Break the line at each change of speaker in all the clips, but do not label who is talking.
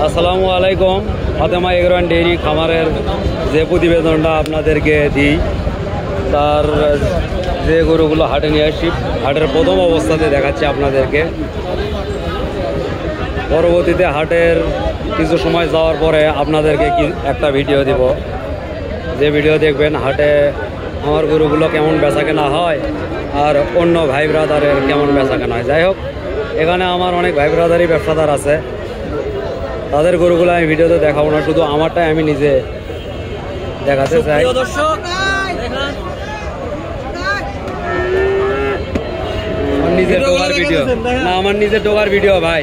আসসালামু আলাইকুম। Fatema agro and dairy খামারের যে প্রতিবেদনটা আপনাদেরকে দিই, তার যে গরুগুলো হাটে নিয়ে আসি, হাটের প্রথম অবস্থাতে দেখাচ্ছি আপনাদেরকে। পরবর্তীতে হাটের কিছু সময় যাওয়ার পরে আপনাদেরকে একটা ভিডিও দিব, যে ভিডিও দেখবেন হাটে আমার গরুগুলো কেমন বেচাকেনা হয় আর অন্য ভাই ব্রাদারের কেমন বেচাকেনা হয়। যাই হোক, এখানে আমার অনেক ভাই ব্রাদারই ব্যবসাদার আছে, তাদের গরুগুলো আমি ভিডিওতে দেখাবো না, শুধু আমারটাই আমি নিজে দেখাতে চাই। নিজের ঢোকার ভিডিও না, আমার নিজের ঢোকার ভিডিও ভাই।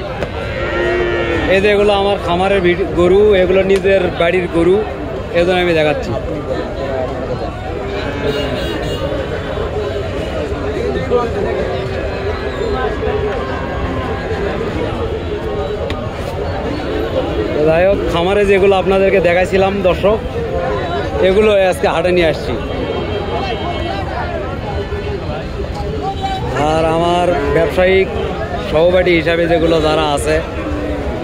এই যে এগুলো আমার খামারের গরু, এগুলো নিজের বাড়ির গরু, এই জন্য আমি দেখাচ্ছি। যাই হোক, খামারে যেগুলো আপনাদেরকে দেখাইছিলাম দর্শক, এগুলো আজকে হাটে নিয়ে আসছি। আর আমার ব্যবসায়িক সহপাঠী হিসাবে যেগুলো যারা আছে,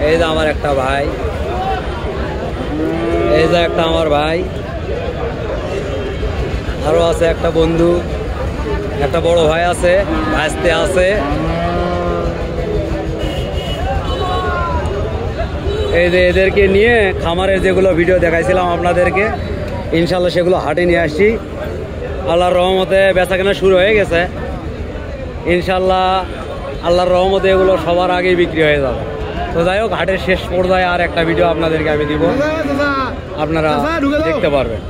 এই যে আমার একটা ভাই, এই যে একটা আমার ভাই, আরও আছে একটা বন্ধু, একটা বড় ভাই আছে, ভাইস্তে আছে। এই যে এদেরকে নিয়ে খামারের যেগুলো ভিডিও দেখাইছিলাম আপনাদেরকে, ইনশাল্লাহ সেগুলো হাটে নিয়ে আসছি। আল্লাহর রহমতে বেচাকেনা শুরু হয়ে গেছে, ইনশাল্লাহ আল্লাহর রহমতে এগুলো সবার আগেই বিক্রি হয়ে যাবে। তো যাই হোক, হাটের শেষ পর্যায়ে আর একটা ভিডিও আপনাদেরকে আমি দিব, আপনারা দেখতে পারবেন।